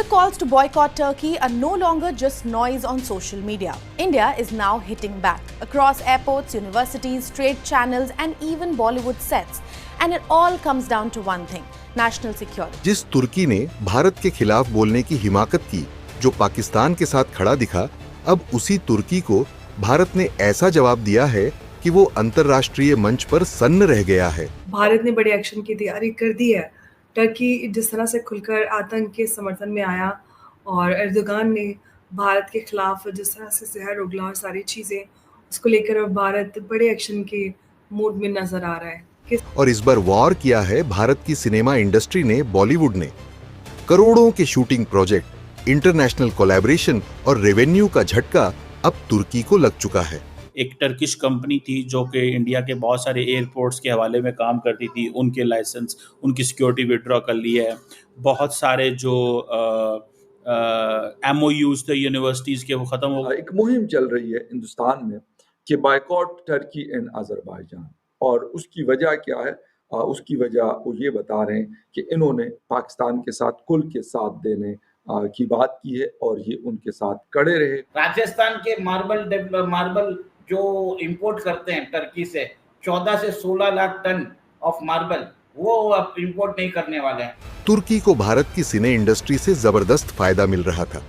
calls to boycott Turkey are no longer just noise on social media. India is now hitting back across airports, universities, trade channels, and even Bollywood sets. And it all comes down to one thing: national security. जिस तुर्की ने भारत के खिलाफ बोलने की हिमाकत की, जो पाकिस्तान के साथ खड़ा दिखा, अब उसी तुर्की को भारत ने ऐसा जवाब दिया है कि वो अंतर्राष्ट्रीय मंच पर सन्न रह गया है। भारत ने बड़े एक्शन की तैयारी कर दी है। टर्की जिस तरह से खुलकर आतंक के समर्थन में आया और एर्दोगान ने भारत के खिलाफ जिस तरह से जहर उगला और सारी चीज़ें, उसको लेकर अब भारत बड़े एक्शन के मूड में नजर आ रहा है। और इस बार वॉर किया है भारत की सिनेमा इंडस्ट्री ने, बॉलीवुड ने। करोड़ों के शूटिंग प्रोजेक्ट, इंटरनेशनल कोलैबोरेशन और रेवेन्यू का झटका अब तुर्की को लग चुका है। एक टर्किश कंपनी थी जो कि इंडिया के बहुत सारे एयरपोर्ट्स के हवाले में काम करती थी, उनके लाइसेंस, उनकी सिक्योरिटी विड्रॉ कर ली है। बहुत सारे जो MOUs थे यूनिवर्सिटीज़ के, वो ख़त्म हो गए। एक मुहिम चल रही है हिंदुस्तान में कि बायकॉट टर्की एंड अज़रबैजान, और उसकी वजह क्या है? उसकी वजह वो ये बता रहे हैं कि इन्होंने पाकिस्तान के साथ कुल के साथ देने की बात की है और ये उनके साथ खड़े रहे। राजस्थान के मार्बल जो इंपोर्ट करते हैं टर्की से, 14 से 16 लाख टन ऑफ मार्बल, वो अब इंपोर्ट नहीं करने वाले हैं। तुर्की को भारत की सिने इंडस्ट्री से जबरदस्त फायदा मिल रहा था,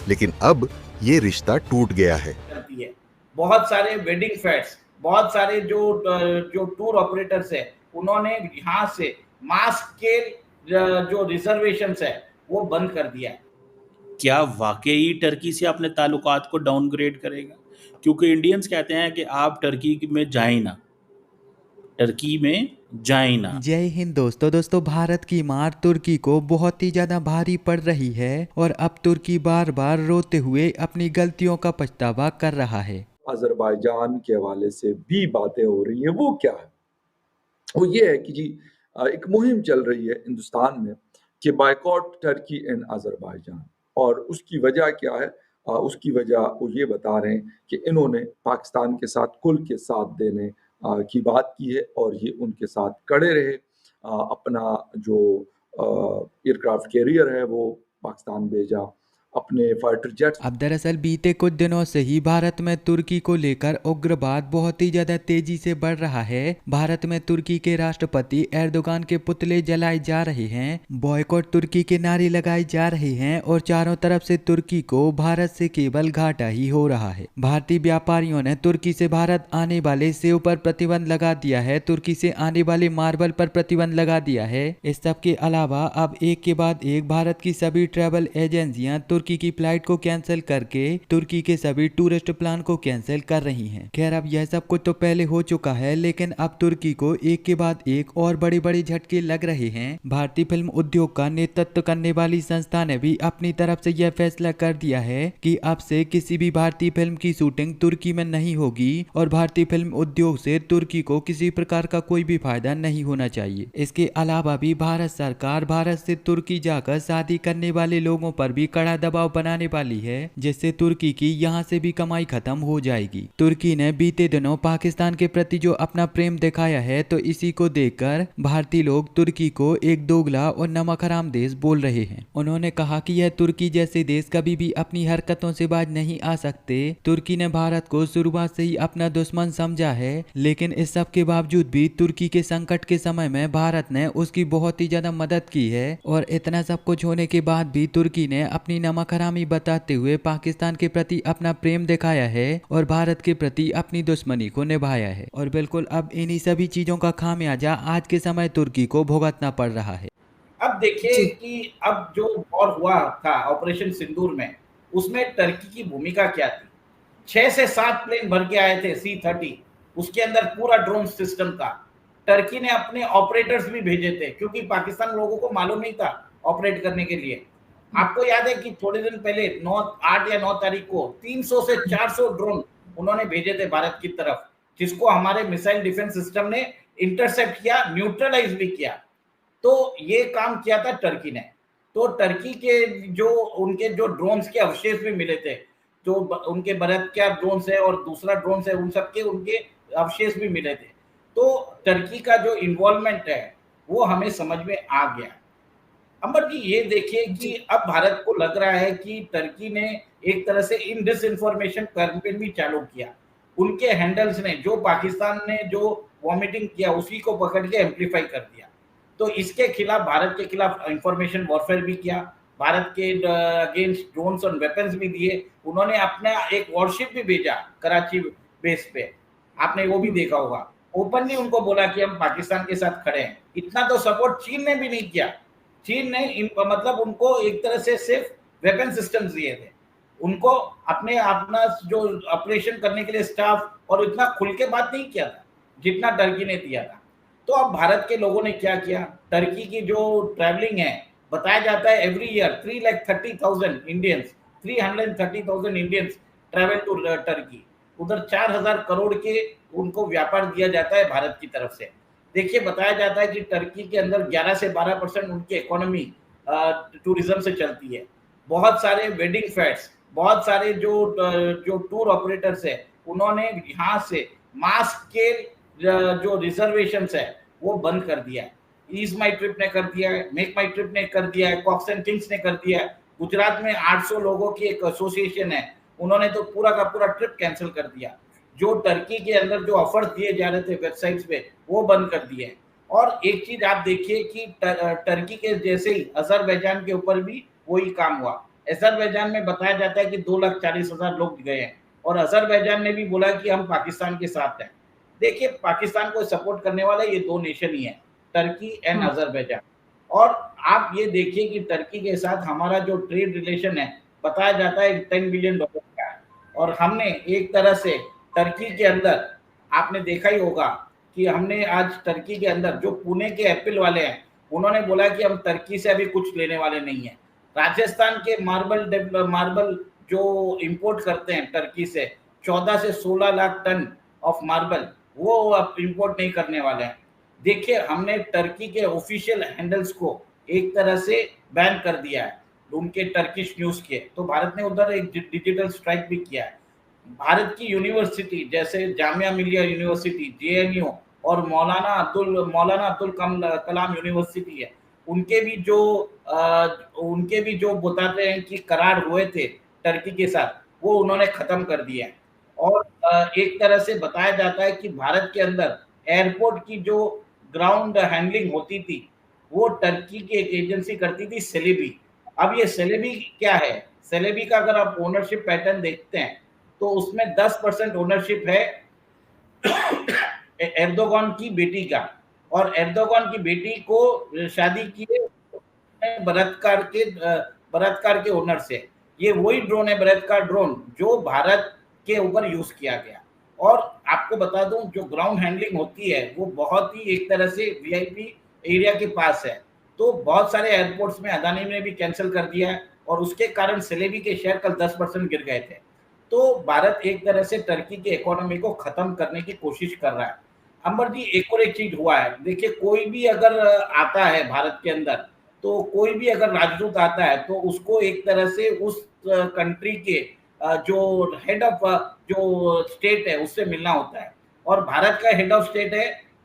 लेकिन अब ये रिश्ता टूट गया है। बहुत सारे वेडिंग फेयर्स, बहुत सारे जो टूर ऑपरेटर्स है, उन्होंने यहाँ से मास स्केल जो रिजर्वेशंस है वो बंद कर दिया है। क्या वाकई टर्की से अपने ताल्लुकात को डाउनग्रेड करेगा? क्योंकि इंडियंस कहते हैं कि आप टर्की में जाएं ना, टर्की में जाएं ना। जय हिंद दोस्तों, भारत की मार तुर्की को बहुत ही ज्यादा भारी पड़ रही है और अब तुर्की बार बार रोते हुए अपनी गलतियों का पछतावा कर रहा है। अज़रबैजान के हवाले से भी बातें हो रही है। वो क्या है? वो ये है कि जी एक मुहिम चल रही है हिंदुस्तान में कि बायकॉट टर्की एंड अज़रबैजान, और उसकी वजह क्या है? उसकी वजह वो ये बता रहे हैं कि इन्होंने पाकिस्तान के साथ कुल के साथ देने की बात की है और ये उनके साथ खड़े रहे। अपना जो एयरक्राफ्ट कैरियर है वो पाकिस्तान भेजा, अपने फाइटर जेट्स। अब दरअसल बीते कुछ दिनों से ही भारत में तुर्की को लेकर उग्रवाद बहुत ही ज्यादा तेजी से बढ़ रहा है। भारत में तुर्की के राष्ट्रपति एर्दोगान के पुतले जलाए जा रहे हैं, बॉयकॉट तुर्की के नारे लगाए जा रहे हैं और चारों तरफ से तुर्की को भारत से केवल घाटा ही हो रहा है। भारतीय व्यापारियों ने तुर्की से भारत आने वाले सेव पर प्रतिबंध लगा दिया है, तुर्की से आने वाले मार्बल पर प्रतिबंध लगा दिया है। इस सब के अलावा अब एक के बाद एक भारत की सभी ट्रैवल एजेंसियां तुर्की की फ्लाइट को कैंसिल करके तुर्की के सभी टूरिस्ट प्लान को कैंसिल कर रही हैं। खैर, अब यह सब कुछ तो पहले हो चुका है, लेकिन अब तुर्की को एक के बाद एक और बड़े बड़े झटके लग रहे हैं। भारतीय फिल्म उद्योग का नेतृत्व करने वाली संस्था ने भी अपनी तरफ से यह फैसला कर दिया है कि अब से किसी भी भारतीय फिल्म की शूटिंग तुर्की में नहीं होगी और भारतीय फिल्म उद्योग से तुर्की को किसी प्रकार का कोई भी फायदा नहीं होना चाहिए। इसके अलावा भी भारत सरकार भारत से तुर्की जाकर शादी करने वाले लोगों पर भी कड़ा दबाव बनाने वाली है, जिससे तुर्की की यहाँ से भी कमाई खत्म हो जाएगी। तुर्की ने बीते दिनों पाकिस्तान के प्रति जो अपना प्रेम दिखाया है, तो इसी को देखकर भारतीय लोग तुर्की को एक दोगला और नमक हराम देश बोल रहे हैं। उन्होंने कहा कि यह तुर्की जैसे देश कभी भी अपनी हरकतों से बाज नहीं आ सकते। तुर्की ने भारत को शुरुआत से ही अपना दुश्मन समझा है, लेकिन इस सब के बावजूद भी तुर्की के संकट के समय में भारत ने उसकी बहुत ही ज्यादा मदद की है और इतना सब कुछ होने के बाद भी तुर्की ने अपनी नमक हरामी बताते हुए पाकिस्तान के प्रति अपना प्रेम दिखाया है और भारत के प्रति अपनी दुश्मनी को निभाया है। और बिल्कुल अब इन्हीं सभी चीजों का खामियाजा आज के समय तुर्की को भुगतना पड़ रहा है। अब देखिए कि अब जो वॉर हुआ था ऑपरेशन सिंदूर में, उसमें टर्की की भूमिका क्या थी? 6 से 7 प्लेन भर के आए थे C-30, उसके अंदर पूरा ड्रोन सिस्टम था। टर्की ने अपने ऑपरेटर्स भी भेजे थे क्योंकि पाकिस्तान लोगों को मालूम नहीं था ऑपरेट करने के लिए। आपको याद है कि थोड़े दिन पहले 8 या 9 तारीख को 300 से 400 ड्रोन उन्होंने भेजे थे भारत की तरफ, जिसको हमारे मिसाइल डिफेंस सिस्टम ने इंटरसेप्ट किया, न्यूट्रलाइज भी किया। तो ये काम किया था टर्की ने। तो टर्की के उनके जो ड्रोन्स के अवशेष भी मिले थे, जो उनके भारत क्या ड्रोन्स है और दूसरा ड्रोन्स है, उन सब के उनके अवशेष भी मिले थे। तो टर्की का जो इन्वॉल्वमेंट है वो हमें समझ में आ गया। अंबर जी ये देखिए कि अब भारत को लग रहा है कि टर्की ने एक तरह से इन डिसइंफॉर्मेशन कैंपेन भी चालू किया। उनके हैंडल्स ने जो पाकिस्तान ने जो वॉमिटिंग किया उसी को पकड़ के एम्पलीफाई कर दिया। तो इसके खिलाफ भारत के खिलाफ इंफॉर्मेशन वॉरफेयर भी किया, भारत के अगेंस्ट ड्रोन्स और वेपन्स भी दिए। उन्होंने अपना एक वॉरशिप भी भेजा कराची बेस पे, आपने वो भी देखा होगा। ओपनली उनको बोला कि हम पाकिस्तान के साथ खड़े हैं। इतना तो सपोर्ट चीन ने भी नहीं किया। चीन ने मतलब उनको एक तरह से सिर्फ वेपन सिस्टम्स दिए थे, उनको अपना जो ऑपरेशन करने के लिए स्टाफ और इतना खुल के बात नहीं किया था जितना टर्की ने दिया था। तो अब भारत के लोगों ने क्या किया, टर्की की जो ट्रैवलिंग है, बताया जाता है every year 330,000 Indians 330,000 Indians travel to Turkey. उधर 4,000 करोड़ के उनको व्यापार दिया जाता है भारत की तरफ से। देखिए बताया जाता है कि टर्की के अंदर 11 से 12% उनकी इकोनॉमी टूरिज्म से चलती है। बहुत सारे वेडिंग फेयर्स, बहुत सारे जो टूर ऑपरेटर्स है, उन्होंने यहाँ से मास स्केल जो रिजर्वेशंस है वो बंद कर दिया है। ईज माई ट्रिप ने कर दिया है, मेक माई ट्रिप ने कर दिया है, कॉक्स एंड किंग्स ने कर दिया है। गुजरात में 800 लोगों की एक एसोसिएशन है, उन्होंने तो पूरा का पूरा ट्रिप कैंसिल कर दिया। जो टर्की के अंदर जो ऑफर्स दिए जा रहे थे वेबसाइट्स पे वो बंद कर दिए। और एक चीज आप देखिए कि टर्की के जैसे ही अजरबैजान के ऊपर भी वही काम हुआ। अजरबैजान में बताया जाता है कि 2,40,000 लोग गए हैं और अजरबैजान ने भी बोला कि हम पाकिस्तान के साथ हैं। देखिए पाकिस्तान को सपोर्ट करने वाला ये दो नेशन ही है, टर्की एंड अजरबैजान। और आप ये देखिए कि टर्की के साथ हमारा जो ट्रेड रिलेशन है बताया जाता है $10 बिलियन का है। और हमने एक तरह से टर्की के अंदर, आपने देखा ही होगा कि हमने आज टर्की के अंदर जो पुणे के एप्पल वाले हैं उन्होंने बोला कि हम टर्की से अभी कुछ लेने वाले नहीं है। राजस्थान के मार्बल जो इंपोर्ट करते हैं टर्की से 14 से 16 लाख टन ऑफ मार्बल, वो अब इंपोर्ट नहीं करने वाले हैं। देखिए हमने टर्की के ऑफिशियल हैंडल्स को एक तरह से बैन कर दिया है, उनके टर्किश न्यूज के। तो भारत ने उधर एक डिजिटल स्ट्राइक भी किया है। भारत की यूनिवर्सिटी जैसे जामिया मिलिया यूनिवर्सिटी, जेएनयू और मौलाना अब्दुल कलाम यूनिवर्सिटी है, उनके भी जो बताते हैं कि करार हुए थे टर्की के साथ वो उन्होंने खत्म कर दिया है। और एक तरह से बताया जाता है कि भारत के अंदर एयरपोर्ट की जो ग्राउंड हैंडलिंग होती थी वो टर्की की एक एजेंसी करती थी, सेलेबी। अब ये सेलेबी क्या है, सेलेबी का अगर आप ओनरशिप पैटर्न देखते हैं तो उसमें 10% ओनरशिप है एर्दोगान की बेटी का, और एर्दोगान की बेटी को शादी किए बलात्कार के ओनर से। ये वही ड्रोन है, बलात्कार ड्रोन, जो भारत के ऊपर यूज किया गया। और आपको बता दूं जो ग्राउंड हैंडलिंग होती है वो बहुत ही एक तरह से वीआईपी एरिया के पास है। तो बहुत सारे एयरपोर्ट्स में अदानी ने भी कैंसिल कर दिया है और उसके कारण सेलेबी के शेयर कल 10% गिर गए थे। तो भारत एक तरह से टर्की की इकोनॉमी को खत्म करने की कोशिश कर रहा है। अंबर जी एक और एक चीज हुआ है, देखिए कोई भी अगर आता है भारत के अंदर, तो कोई भी अगर राजदूत आता है तो उसको एक तरह से उस कंट्री के जो हेड ऑफ जो स्टेट है उससे मिलना होता है। और भारत का हेड ऑफ स्टेट है